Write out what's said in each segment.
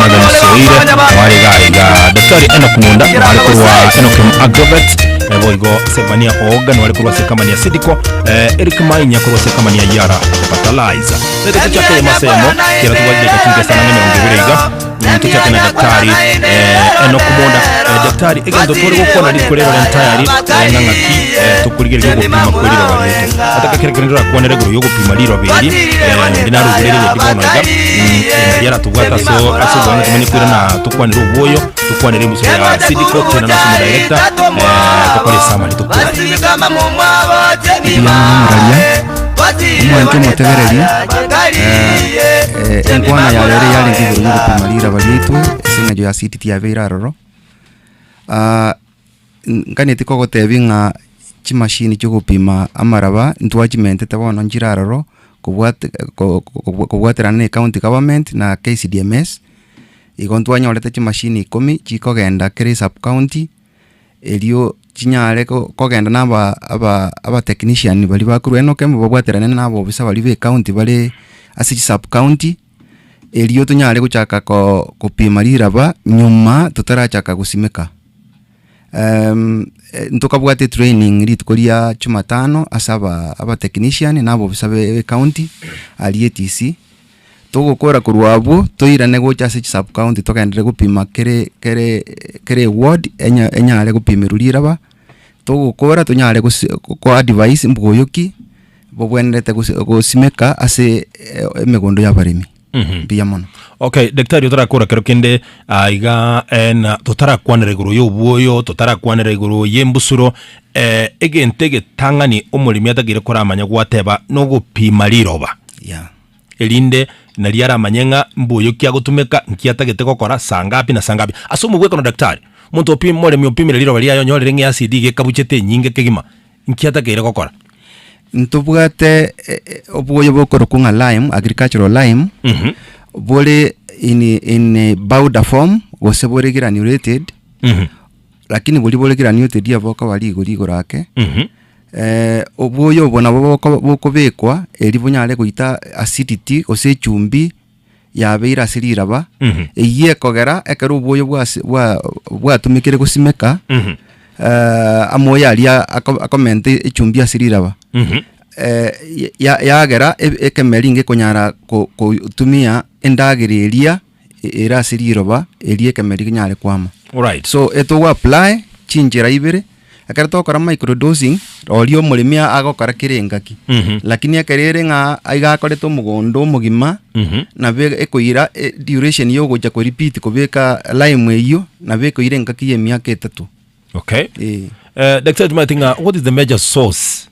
Magana Soire wale gaiga Daktari Enokumunda wale kurwa Enochem Agrovet boigo semania organ wale kurwa sekamania Seedco Eric Mainya kurwa sekamania Yala Fertilizer ndio tuchake ya masemo kila tuwaje katika sana nene ongeberega tuchake na Daktari Enokumunda Daktari egendo tore gukona likorero entire ngangaki tukurigere yo gupima kurira baleto ataka kerekerera kuonera guru yo gupima liro beri ndinaru gurere ndibonoiga yara tugata so asubona tumeni kwira na tukwanira uboyo tukwanira musoro ya Seedco tena na sumu director tukore samali tukura umwanke mutegereria enkwana ya rere yale ngiguru yo gupima liro baleto singa ya city ya vera roro ngani tiko gotebinga chimashini cyo gupima amaraba ntwajimente tabona njirararo kubwaterana ne county government na KISII igontwanya olete chimashini 10 chikogenda kere sub county elio chinyare kogenda naba aba technician bali bakuru Enochem babwaterana nabo bisa bali be county bali asi sub county elio tunyare guchaka kupima liraba nyuma tutarachaka gusimeka ntukabwate training ritukoria Jumatano asaba aba technician nabo bisabe county ali ETC tugukora kurwabo toirane gocha se sub county tokendere gupima kere ward enyare gupimirurira ba tugukora tunyare ko advice mbuyoki bobwenete gusimeka ase emegondo ya barimi biyamono. Okay, daktari utarakora kero kende aiga en totarakwanere guru yo buoyo totarakwanere guru yembusuro egentege tangani omulimi atagire koramanya gwateba no gupima liroba elinde naliara manyenga mbuyo kya gutumeka nkiatagete gukora sangapi na sangapi asomu bweko no daktari muntu opima mole mi opimire liroba liayo nyorere ngi acid gikabuchete nyinge kegima nkiatagire gukora ntubwate obuyo bokoro kunga lime agricultural lime bole in powder form gosebore granulated lakini bole granulated ya boka bali gorake obuyo bona bokobekwa elibunyale kuita acidity ose chumbi ya beira siliraba eye kogera ekero obuyo bwa tumikire gusimeka amoya ali akomente echumbi asiliraba yagera ekemeringe konyara kutumia endagiriria era siriroba elie kemeringe nyale kwama. Right. So eto apply chinjira ibere akarto okora microdosing olio mulimia agokora kirengaki lakini akerere nga aigakoreto mugondo mugima na be ekoira duration yo goja ko repeat kobeka lime eyo na be ko irengaki yemiaka 3. Okay. Dr. Matinga, what is the major source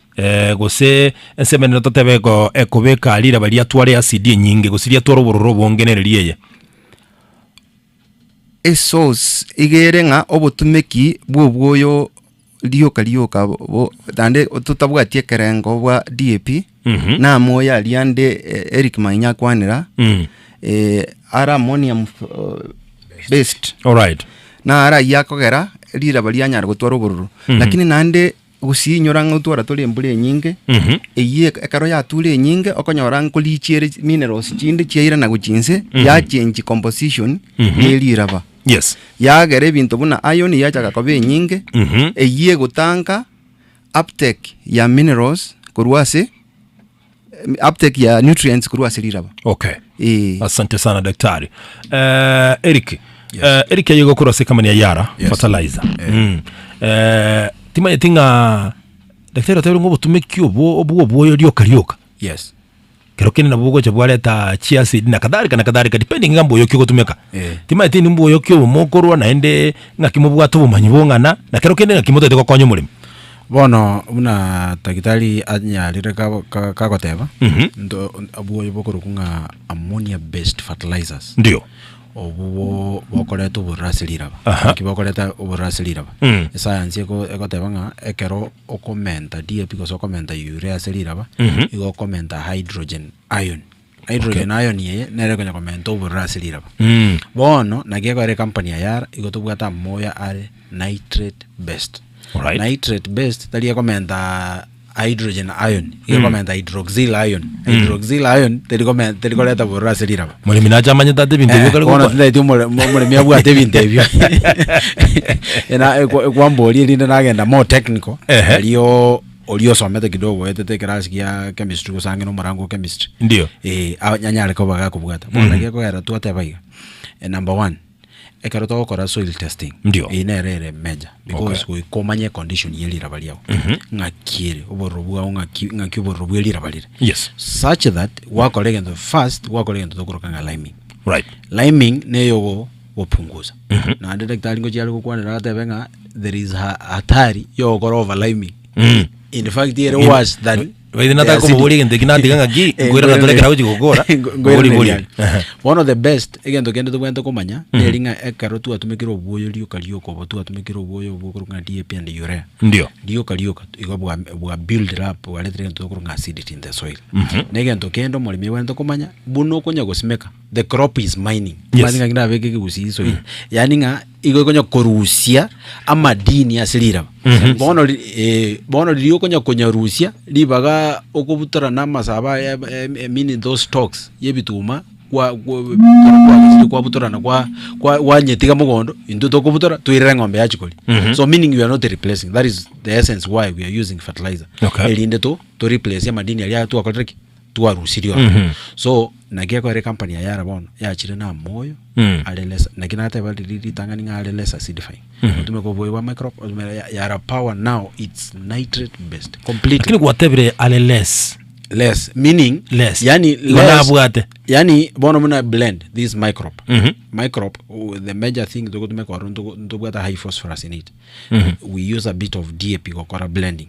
gose ensemene totebeko ekobeka alira bali atware acid nyinge gosiria tworo bororo bongenererie ye source igerenga obutumeki bwobwoyo lioka bo dande tutabwatie kerengo bwa DAP na moya liande Eric Mainya kwanira ara ammonium based. All right. Na ara yakogera lira bali anyara gutwaro bororo lakini nande gusinyora ngutwara tuli mbule nyinge eye ekaro ya tuli nyinge okonyora nkolichiere minerals chinde chiira na guchinse ya change composition yeliraba. Yes. Ya gere bintu buna iron ya chaka kobe nyinge eye gutanga uptake ya minerals kurwase uptake ya nutrients kurwase liraba. Okay. Asante sana daktari. Eric. Yes. Eric yego kurwase kama ni Yala Fertilizer. Tima yetinga daktari atero ngobo tumekyo obuyo lyoka. Yes. Kero kene nabugo chabwaleta chia seed na kadhalika depending ngambo yokyo gutumeka. Tima yetini mbo yokyo mokorwa naende ngakimubwato bumanyibongana na kero kene ngakimoto teko konyo mulimi. Bono una takitali anya lireka kakoteba ndo abuyo bokoro kunga ammonia based fertilizers. Ndio. Obuwo bokoleto burasiliraba kibokoleta uburasiliraba science ekotebanga ekero okomenta DAP because okomenta urea siliraba igo komenta hydrogen ion ye nere konya komenta uburasiliraba bono nagekore company ya Yala igotubwata moya are nitrate based. Right. Nitrate based tali komenta hydrogen ion ikomenta hydroxyl ion terikoleta borra seliraba mulimi nacha manyita tebinte byo kale kono tete mulimi abwa tebinte byo ena kwamboli rinde nagenda more technical aliyo somete kidogo etete class ya chemistry kusange no marango chemistry ndio anyanyale ko baga kubwata bona yako era tu atebaiga number 1 ekaroto kora soil testing ndio inerere major because we komanye condition yelira baliao ngakire oborobwa ngaki oborobwa yelira balira yes such that wakolege the first wakolege to kurukanga liming right liming neyo opunguza na daktari ngo cyali kukwana atabenga there is hatari yo korova liming in fact here was than Wait, nata como boli gente kina diga ngaki ngwira na tole karawo jigogora boli one of the best egento kende to kwento komanya eringa ekarotu atumikiro obuyo liyo kalioko botu atumikiro obuyo bukurunga DAP and urea ndio kalioka igobwa build up waletre ngento kurunga acidity in the soil negento kendo mulimi wento komanya buno konya gosimeka the crop is mining mazinga kina beke kusiso yani nga igo konya korusia amadini asilira bono liyo konya rusia libaga okubutara namasaba meaning those stocks yebituma kwa butorana kwa nyetiga mugondo into to kubutora tuirira ngombe yachikoli so meaning we are not replacing. That is the essence why we are using fertilizer elinde to replace ya madini ya tu akotreki tu arusirio so nagia kwa company ya Yara bono ya chire na moyo alelesa nakina hata bali tangani nga alelesa acidifying tumeko boy wa micro Yara power now it's nitrate based completely lakini whatever less meaning less yani less yani bono muna blend this microbe the major thing to make or to get a high phosphorus in it we use a bit of DAP or blending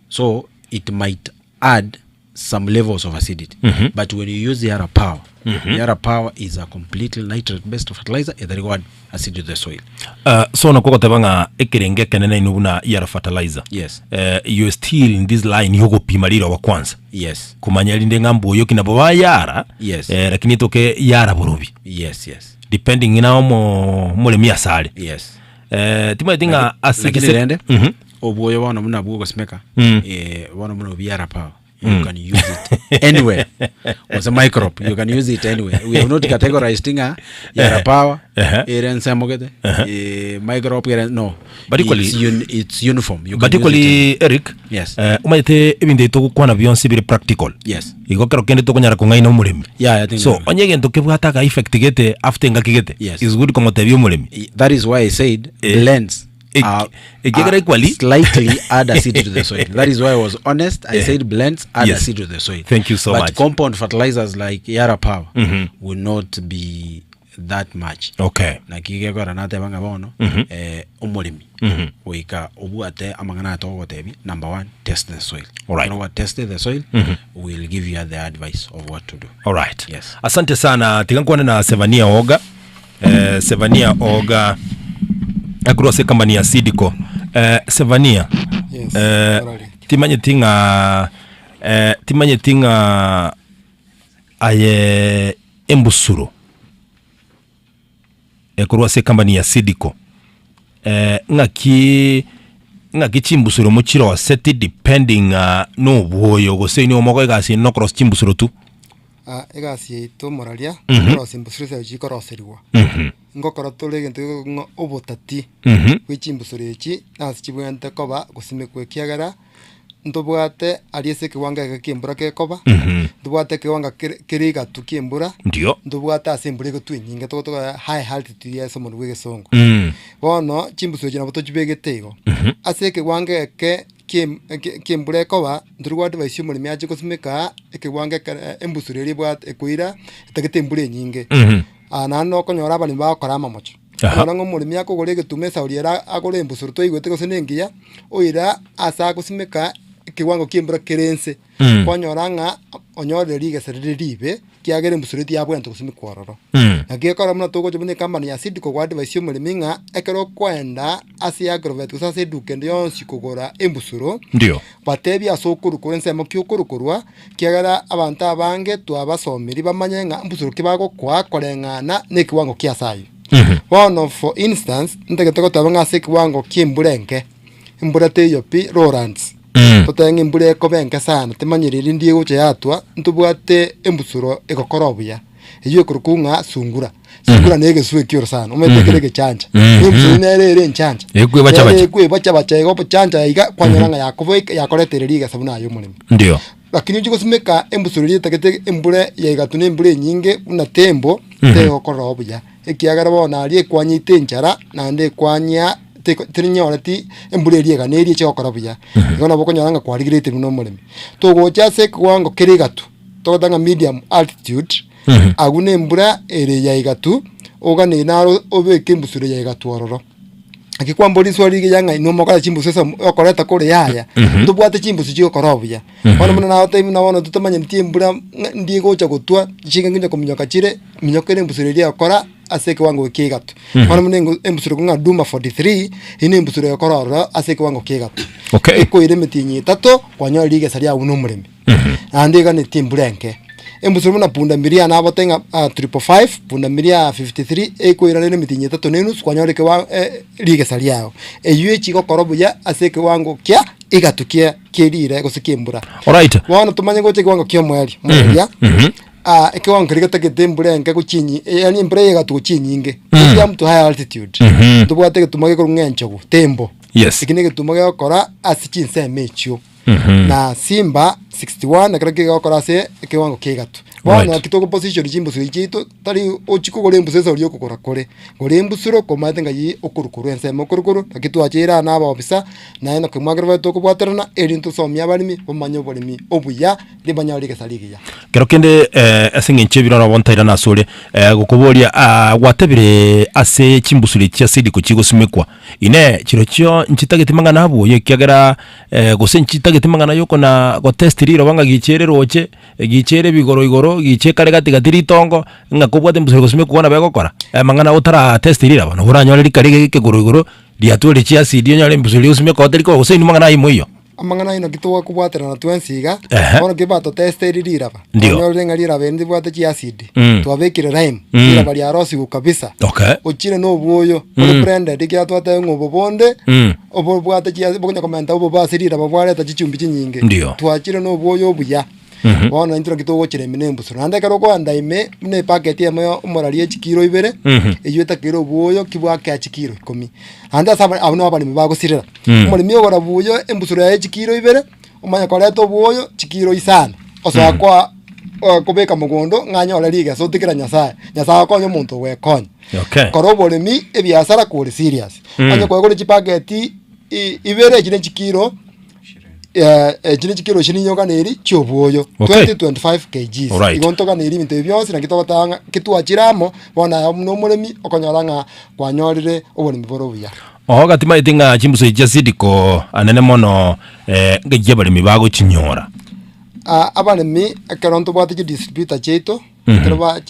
so it might add some levels of acidity but when you use the Yara power Yara power is a completely nitrate based fertilizer that reward acidity of the soil so na koko tabanga ekerenge kenene inubuna Yara fertilizer yes you still in this line yogo pimalira wa kwanza yes kumanya linde ngambo yoki nabo ba Yara yes lakini toke Yara borobi yes depending ina mole miasale yes tima tinga asikise oboyo wana muna bugo smeka wana muna Yara power you can use it anywhere. Was a microbe. You can use it anywhere. We have not categorized Yara power. Microbe. No. But equally, it's uniform. You but equally, Eric. Yes. Umaite even they talk kwana beyond very practical. Yes. You go kero kende to kunyara kungai no mulimi. Yeah, I think. So onye gento kebwata ka effect gete after ngakigete. Yes. Is good como te bio mulimi. That is why I said blends. Slightly add acidity to the soil. That is why I was honest. I said blends add acidity to the soil. Thank you so much. But compound fertilizers like Yara power will not be that much. Okay. Na kigekora nate banga bono umulimi. Wika obuate amangana to wotebi. Number 1, test the soil. All right. You know what, test the soil will give you the advice of what to do. All right. Yes. Asante sana. Tikankuwa na Sevania Oga. Sevania Oga akurose company ya Seedco. Sevania. Yes. Timanye tinga aye embusuro. Akurose company ya Seedco. Ngaki chimbusuro muchiro wa seti depending no buoyo gose ni omoko igasi no cross chimbusuro tu. Igasi to moralia cross imbusuro se jikoroseriwa. Ngokora tole ngento obotati kwichimbusuro echi nasibwente koba gusimekwe kiagara ndobwate aliese kiwanga kikimbura ke koba ndobwate kiwanga kiriga tukimbura ndio ndobwate asembure ko twinyinga to high altitude ya somo rwege songo bono chimbusuro jina boto jibegetego ase kiwanga ke kimbure koba ndurwate baisyo muri myaje kusimeka kiwanga embusuro ri bwate kuira takitembure nyinge anano konyora bani bakora amamocho ngo muri myako gorege tumesa uriera agore embusuro to igwete ko senengia oira asa kusimeka kiwango kimbura kerense konyora onyore riga seriribe kiagere embusuro ti abwento kusimika ororo agekora muna to goje bune company ya Seedco kwa advice muri minga ekero kwenda asi agrovet kusase dukende yonsi kugora embusuro ndio batebi asokuru kurense mo kyukurukurwa kiagara abantu abange twabasomeri bamanyenga embusuro kibago kwa korengana ne kiwango kiasayo one for instance ntegeteko tabanga se kiwango kimburenke imbura te yopi Lawrence Totenge mbure ko benka sana temanyiriri ndie gocha yatwa ntubwate embusuro egokora obuya eyo kurukunga sungura nege suwe kioro sana umetekereke chanja embusuro nerere nchanja ekwe bacha ego chanja iga kwanyoranga yakobo yakoretereri sabuna ayo mulimi ndio lakini uko simeka embusuro litakete embure yagatune embure nyinge una tembo tego korobuya ekiagara bona ali kwanyite nchara na nde kwanya terinyolati embure liega neri cyo korobuya ngona bokonyoranga kwarigirete no mulimi togocha se kwango kirigatu totanga medium altitude agune embura ere yaigatu ogane naro obeke embusuro yaigatu ororo akikwamboli swali yanga inomo kala chimbuso sesa okoreta kore yaya tubwate chimbuso chyo korobuya ona muna na time na wona tutamanya ntiembura ndie gocha gutwa chinga nginya kuminyoka chire minyokere embusuro ria okora aseke wango kigatu ona muna embusuro kunga duma 43 ine embusuro yokorora aseke wango kigatu iko ire metinyi tato kwanyo liga saria uno muremi ande gane timburenke embusuro muna punda miria na botenga 555 punda miria 53 eko irane mitinyi tato nenus kwanyoreke wa liga sariao eyue chiko korobuya aseke wango kya igatukia kirire gosikembura alright wana tumanye goche wango kyo mweli mwelia eke wango kirigata ketembure nke kuchinyi yani mbere igatu chinyinge ya mtu high altitude tubwate tumage ko ngenchogo tembo yes ikinege tumage okora asichinse mecho na simba 61 na kirage okora se kiwango kigatu wana kitoko position chimbuso chito tari ochiko gore mbusesa uri okukora kore gore mbusuro komatenga yi okurukuru ensemo okurukuru akitwachira na aba ofisa na eno kemwagerwa toko bwaterana erinto somya balimi omanyo bolimi obuya libanyali kesaligiya kero kende asingenche birona bontaira na sole gukuboria watebire ase chimbusuri cha Seedco chigosumekwa ine chiro chyo nchitagetimanga nabo yekiagera gose nchitagetimanga yoko na go test riro banga gichere roche gichere bigoro gichekare gati tongo ngakubwate mbusuri gosumekwa na begokora mangana utara test riro bano uranyore kare kegoro liatule chia CD nyore mbusuri gosumekwa oteriko gose ni mangana imo amangana ino kitwa kubwatera na twensiga ono kibato tester riraba ndio lenga riraba ndi bwate chi acid twabekire rhyme riraba ria rosi ukabisa ochire no buoyo uri brand dikia twate ngobo bonde obo bwate chi bokonya komenta obo basirira babware ta chichumbi chinyinge twachire no buoyo buya wana intro kitogo chire minembu suranda karo ko andaime ne packet ya moyo umorali echikiro ibere eyueta kiro buoyo kibwake achikiro 10 anda saba abano abali bago sirira umori miyo gora buoyo embusuro ya echikiro ibere umanya koleto buoyo chikiro isana oso akwa kubeka mugondo nganya olaliga so tikira nyasaye konyo muntu we konyo koro bolemi ebiasara kuri serious anya kwa gore chipageti ibere chine chikiro chine chikiro chininyoka neri chobuoyo 20-25 kg igontoka neri minte byose na kitotanga kitwachiramo bona no mulemi okonyoranga kwanyorire obulimi borobuya gatima itinga chimbuso cha Seedco anene mono ngejye balimi bago chinyora abalimi akaronto bwate distributor cheto kerba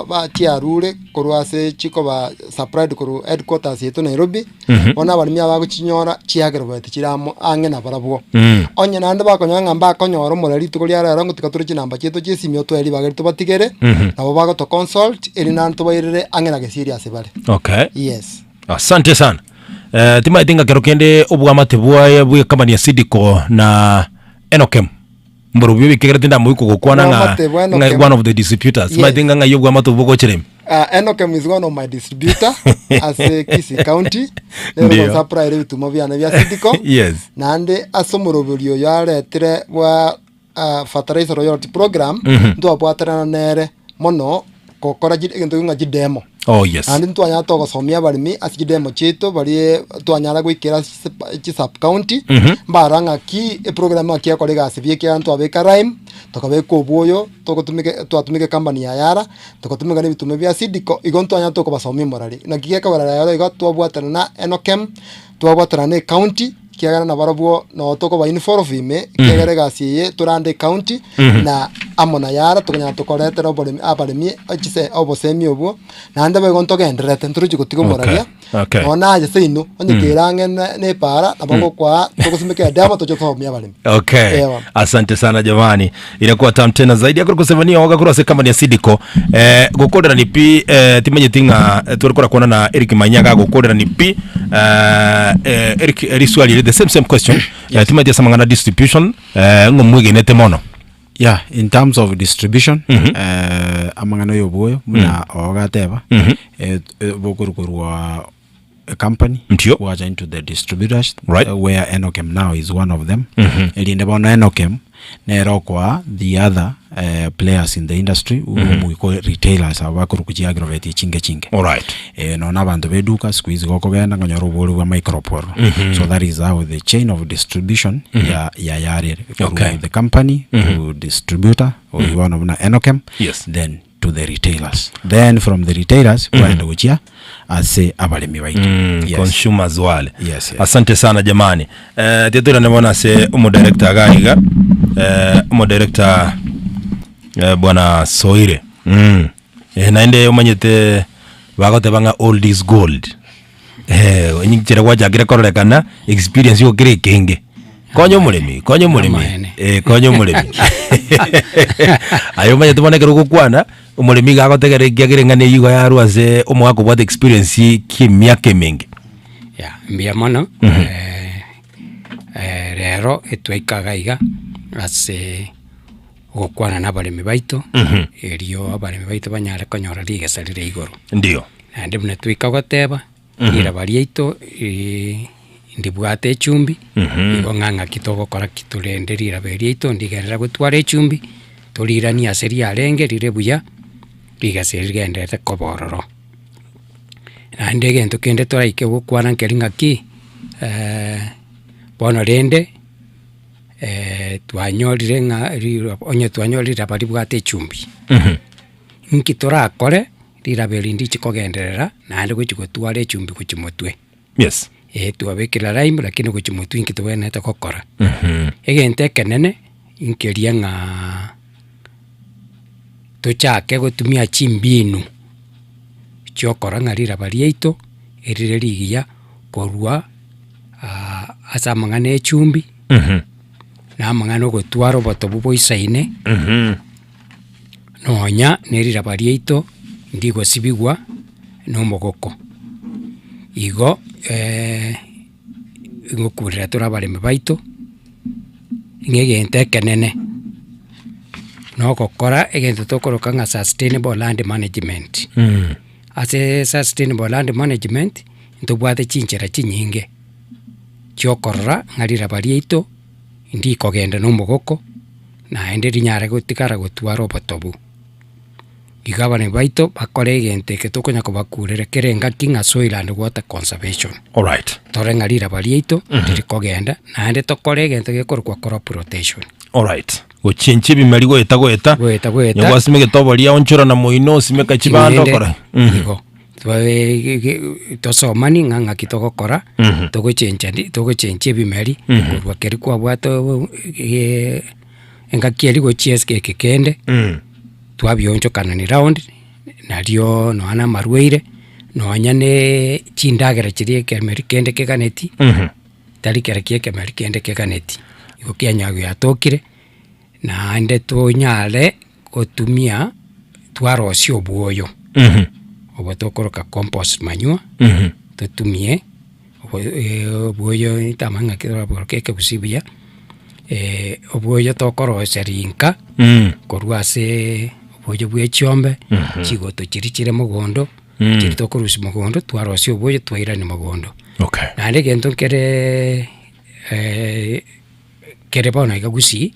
ba chiarure korwase chiko ba supplied koru headquarters yeto Nairobi ona abalimi abago chinyora chiagero bwate chiramo angena barabwo onye nande bakonyanga mbakonyora morali tukoli ara rango tikaturi chinamba cheto chesimyo to eri bagari to batigere abo bago to consult eri nan to bayire angena ge serious bale yes asante sana tima itinga kero kende obwamate bwa company ya Seedco na Enokem mborubi bikegera tinda muiko gukwana nga one of the distributors tima itinga nga yobwa mato boko chirem Enokem is one of my distributor as a KISII county lero supply bituma byana bya Seedco yes nande asomurobulyo yaretere wa Fertilizer royalty program ndo abwaterana nere mono kokora gento nga demo yes andi twanya to gosomia balimi asiki demo chito bali twanyara gwikira chi sub county mbaranga ki program akia kolega asibie kia antu abeka rhyme tokabeko buoyo twatumike company ya Yala tokotumika ni bitume bya Seedco igonto anya to kubasomia morali na kigeka barara yaro igatwabwatana na Enokem twabwatana ne county kiagana na barabuo no toko ba uniform vime kiagere gasiye turande county na amona Yala tukanya tokoretera obolemi abalemi achise obosemi obo na ande begonto genderete nturuji gutigo moralia ona aje seino onye kirange ne para abongo kwa tokosimeke dama tochosomia abalemi asante sana jamani inakuwa tam tena zaidi ya kusevania waga kurase kama ni Seedco gukodera ni pi timenye tinga turikora kuona na Eric Manyaga gukodera ni pi Eric eriswali the same question. Timati samangana distribution ngomwegenete mono. Yeah, in terms of distribution, amangano yoboyo muna ogateba bokurukurwa a company who are into the distributors, right? Where Enochem now is one of them. Elindebono Enochem nerokwa the other players in the industry we call retailers abakurukuji aggravate chinge. All right. No nabantu beduka squeeze gokogenda ngonyoro bolu wa micropore. So that is how the chain of distribution ya yare. Okay. The company to distributor or one of Enochem. Yes. Then to the retailers. Then from the retailers waenda uchia ase abalemi baitu. Consumers wale. Yes. Asante sana jamani. Tietura nemona se director gaiga director bwana Soire. Naende umanyete bagote banga old is gold. Nyingire wajagira korrekana experience yo kire kenge. Konyo mulemi. Konyo mulemi. Ayo manye tubone keruko kwana umulemi gagotegere ngane yigo ya ruaze umwako what experience kimyake mingi. Ya mbia mono rero etwaikaga iga ase gukwana n'abalemi baito erio abalemi baito banyare konyora ligesalire igoro. Ndio. Ande bune twika goteba ira bariito ndibwate echumbi igo nganga kitogo kora kitulenderira beriito ndigerera gutwara echumbi tulirani aseri arenge rire buya ligaserigende kobororo. Ande gento kende toraike gukwana nkeringa ki bono rende twanyorire onye twanyorira bari bwate echumbi nkitora akore riraberi ndichikogenderera nande gukigotwara echumbi kuchimotwe. Yes. Tuabekira raimu lakini kuchimotwe nkitwenete kokora. Egente kenene inkeria nga tochake gutumia chimbinu chokora ngarira bariito erire ligia korwa asa mangane echumbi na mangano gotwaro botobu boisaine nonya nerira bariito ndigo sibigwa no mogoko igo ngokurira turabareme baito ngegente kenene no gokora egento tokoroka nga sustainable land management. Ase sustainable land management ntobwate chinchera chinyinge chiokorora ngarira bariito ndi kogenda no mogoko na ende rinyare gotikara gotwara obotobu igabane baito bakore egente ketokonya kobakurere kerenga kinga soil and water conservation. All right. Torengarira bariito ndiri kogenda na ende tokore egente gekorwa crop rotation. All right. Ochenche bimari goeta nyagwasime getoboria onchora na moino simeka chibando kora igo tosomani nganga kitogokora togochenche bimari kurwa keri kwa bwato engakieri gochieske kekende twabioncho kanani round nario noana marweire noanyane chindagera chirie kemeri kende kekaneti tari kerakie kemeri kende kekaneti igo kianyago yatokire na ande tonyale gotumia twarosio buoyo obo tokoroka compost manure tutumie buoyo itamanga kira borkeke busibia obuoyo tokoroserinka korwase obuoyo bwechombe chigoto chirichire mogondo chiri tokorusi mogondo twarosio obuoyo twairani mogondo. Okay. Na ande gento kere bona igagusi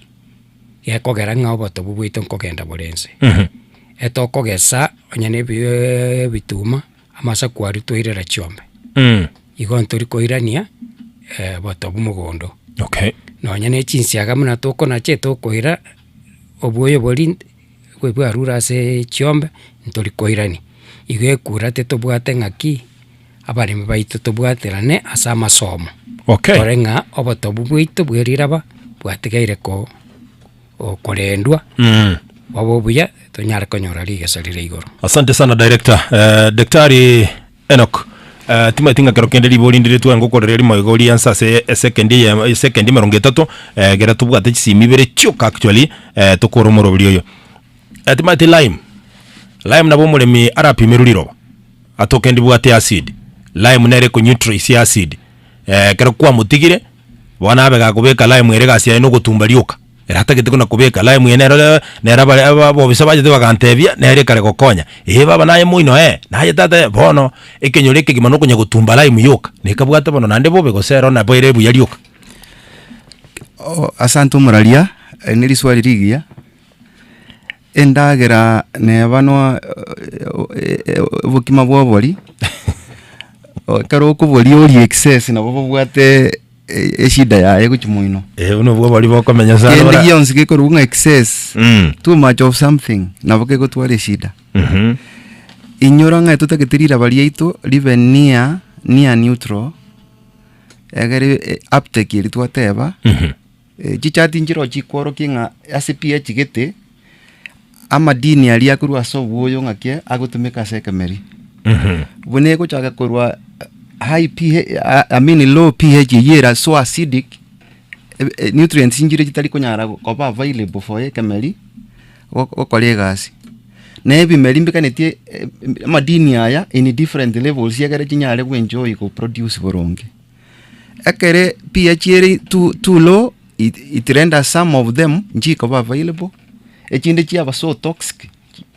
gekogera ng'a obotobu bwito nkogenda borense etokogesa onyane bituma amasa kwari twairera chiombe igo ntori koirania botobu mogondo. Okay. Nonyane chinsiaga muna tokona che tokoira obuoyo bori bwarura ase chiombe ntori koirani igo ekura tetobwate ng'aki abaremi baito tobwaterane ase amasomo. Okay. Torenga obotobu bwito bweriraba bwategeire ko okorendwa wabobuya tonyara konyora ligesalire igoro. Asante sana director. Daktari Enoch timatinga kero kende libolindire tu ngokorera limo igori ansa se second 30 gera tubwate chisimibere chuka actually tokoromoro bulioyo timati lime nabo mulemi arapimeruliro atokendi bwate acid lime nere ku neutralize acid kero kwa mutigire bona abega kubeka lime ere gasi ya no gutumba lioka erata gite kuna kubeka lime ene nera bo bisabaje de bagantebia nere kare gokonya baba naye muino naye tata bono ekenyoleke gimano kunya gutumba lime yoka nikabwata bono nande bobe gosero na boire buya lioka. Asanto muralia nili swali rigia endagera ne bano bukima bwobori karo kubori ori excess na bobo bwate eshida ya guchimuino uno bwobori bokomenya sana ora ndi yonse ke korunga excess too much of something na boke gotware shida inyoranga tutagetirira bari yaito live near neutral egere uptake iri twateba chichati njiro chikworo kinga asipia chigete amadini ali akurwa sobuyo ngake agutumika sekemeri bune ko chaka kurwa high pH low pH yera so acidic nutrients njire chitali kunyara koba available for ekemeri okole gas nebi melimbika netie amadini aya in different levels yagere chinyare ku enjoy ko produce boronge akere pH yeri too low it renders some of them njikoba available echinde chiaba so toxic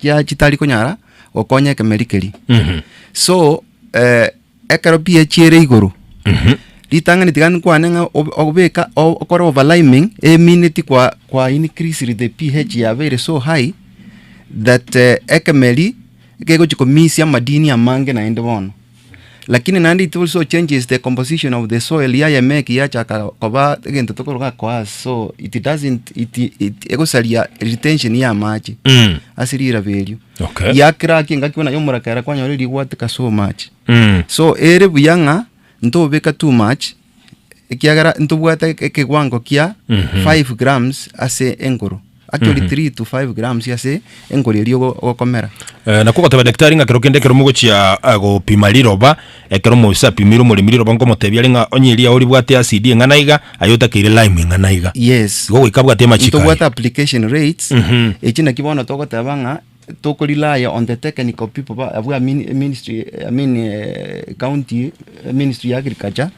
ya chitali kunyara okonya kemerikeli so ekaro pH ere iguru litanga nitigani kwanenga obeka okora overliming minute kwa increase the pH ya very so high that ekemeri kego chikomisia madini amange na endebono lakini nandi it also changes the composition of the soil ya make ya chaka koba egento tokoroga kwa so it doesn't it egosalia retention ya maji asirira value ya crack ngakiona yomura kara kwanya already what so much so ere buyanga ntobeka too much ekiagara ntobwata ekegwango kia 5 grams ase engoro actually 3 to 5 grams yase engori lyo gokomera na kuko taba daktari nga kerokende kero mugo chia go pimaliro ba ekero mo sa pimiro mo limiro banko motebia linga onyelia oli bwate acid nganaiga ayota kire lime nganaiga yes go ikabwa tema chika to what application rates echina kibono toko tabanga toko rely on the technical people abwa ministry county ministry agriculture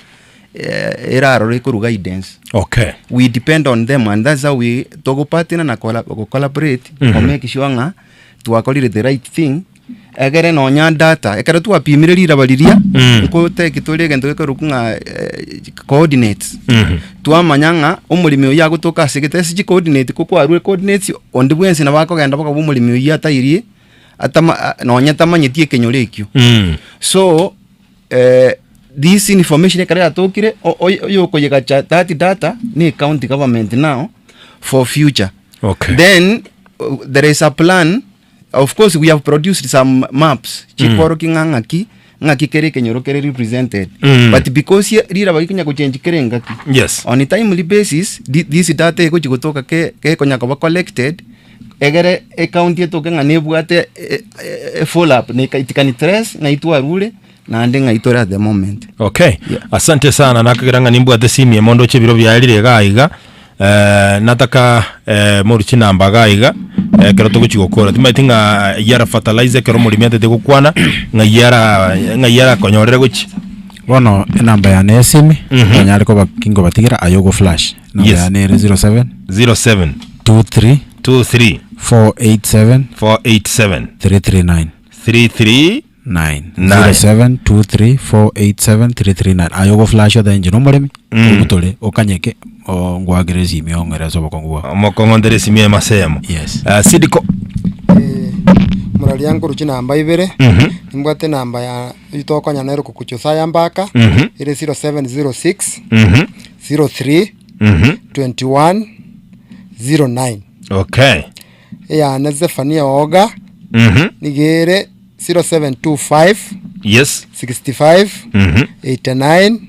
eraro rekuru guidance we depend on them and that's how we togo partner na collaborate to make sure nga tuakolire the right thing egere no nya data ekara tu apimirira baliria ko te kitole gento ke rukunga coordinates tuamanyanga umulimi uya gutoka segete si coordinate ko kwa coordinates ondi bwensi na bako genda bako umulimi uya tairie atama no nya tamanyetie kenyorekyo so this information ekara atokire oyo koyega that data ni county government now for future then there is a plan. Of course, we have produced some maps. Chikoro ngaki kere kenyoro kere represented. But because here rira bakinya ko change kere ngaki. Yes. On a timely basis, this data ko chikotoka ke konya ko collected. Egere account yeto ke nganebu ate follow up ne itikani trace na itwa rule na ndenga itora at the moment. Okay. Yeah. Asante sana nakagiranga nimbu ate simi mondo chebiro byalire gaiga. Nataka muri chinamba gaiga kero tuguchigokora timaitinga Yara Fertilizer kero muri miate tegukwana nga Yara konyorere guchi bono namba ya nesimi nyari ko bakingo batigira ayogo flash namba ya ne 07 23 487 339 0723487339 ayogo flash da engine nomoremi ubutole okanyeke ngwagerezi miongera zo bokongwa mokongondere simie masemo yes Seedco murali yangu ruchina namba ibere nimbwate namba ya itokonya nero kukuchusa ya mbaka ile 0706 03 21 09 okay ya Nazefania Oga nigere 0725 yes 65 89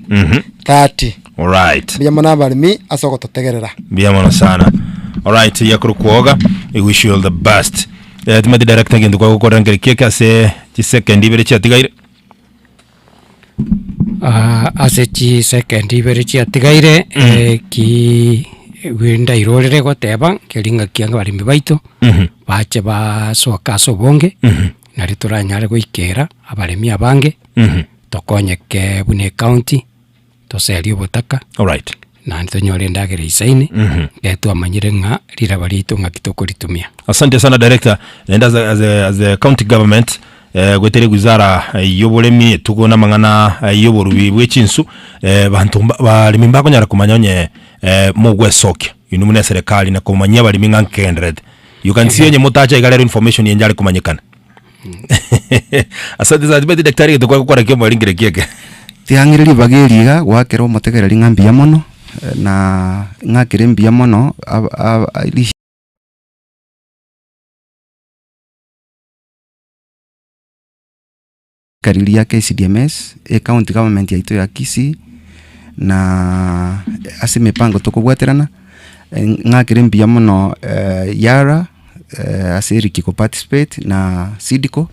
30 all right biyamana balimi asoko totegerera biyamana sana all right yakuru kuoga I wish you all the best timati director ngendo kwa gukora ngerikie kase ti second ibere chatigaire ase chi second ibere chatigaire ki winda irorere goteba kelinga kianga balimi baito bache basoka sobonge nari turanyare goikera abalimi abange tokonyeke bune county toseri obutaka all right na ntonyore ndagere isaini getu amanyire nga riraba ritu nga kitokoritumia. Asante sana director, and as a county government gwetere wizara y'oburemi tugona mangana y'oburubi bw'echinsu bantu balimi mbakonyara kumanyonye mugwesoke inu mune serikali na kumanya balimi nga 100. You can see yenye mutacha igalero information yenjale kumanyikana. Asante za dibeti daktari tukwa gukora kemo ringire kieke. Tiangiriri bageriga gwakero mutegereri ngambia mono na ngakire mbia mono kariria KISIDMS county government ya ito ya KISII na ase mipango tukubwaterana ngakire mbia mono Yala ase rikiko participate na Seedco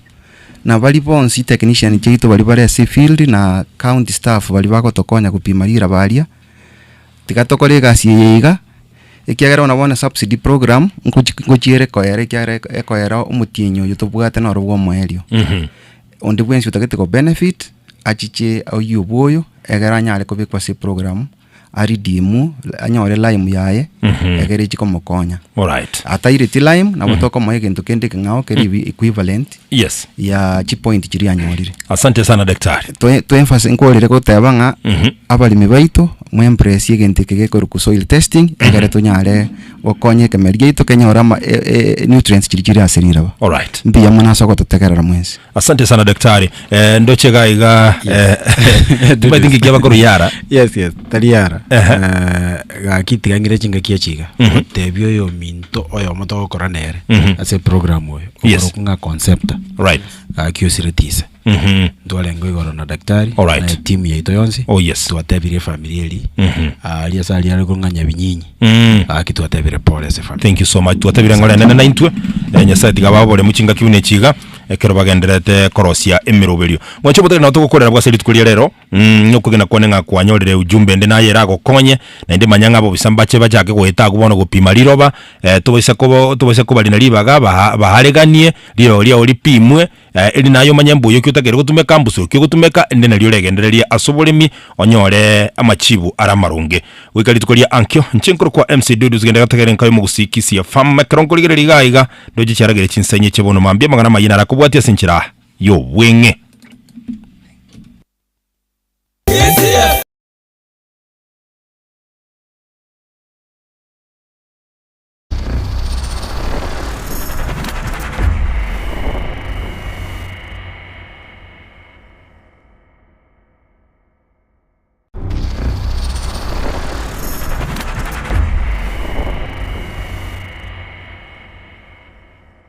na bali bonsi technician cheito bali bare ase field na county staff bali bako tokonya kupimarira baria tikatokore gasi yiga ikiagera unabona subsidy program ngochiere koere kiare ekoera umutinyo yutubwate na rubwo mwerio ondi bwensi utakete ko benefit achiche oyuboyo egera nyale ko bikwa se program ari dimu anyore lime yaye egere chiko mokonya. Alright. Ataire ti lime na botoko moye kintu kende ngao keri equivalent yes ya chi point chiri anyorire. Asante sana daktari. To emphasis nkolire ko tebanga abalimi baito mwempress yegente kege ku soil testing egere tonyare okonye kemerie ito kenyora nutrients chiri aserira. Alright. Mbia mwana soko tutekerera mwensi. Asante sana daktari. Ndoche gaiga tubadingi kiaba ko Yara. Yes tariara gakiti gangire chinga kiachiga tebyo yo minto oyo moto koranere ase program oyo okunga concept right kiosiretise ndwalengo igoro na daktari na team ya ito yonsi twatebire familia eri alia sali ali kunganya binyinyi kitwatebire pole ase family. Thank you so much. Twatebire ngore nene na intwe nyasati gababole muchinga kiune chiga ekero bagenderete korosia emiroberio mwacho botere nato gukorera bwa seri tukulia rero nyokugena kone nga kwanyorere ujumbe ndi naye rago konye na ndi manyanga abo bisambache bajake gweta kubona gupima liroba tubose ko bali na libaga bahareganie liro olipimwe eli nayo manyambo yokyo tagere gutume kambuso kyo gutumeka ndi na legendereria asobolemi onyore amachibu aramarunge wikali tukulia ankyo nchinkuru kwa MC Dudu zigenda gatagere nkayo mugusikisi ya fam makronko ligere ligaiga doje charagere chinsenye chebono mambye magana mayina rakubwatia sinchira yo wenge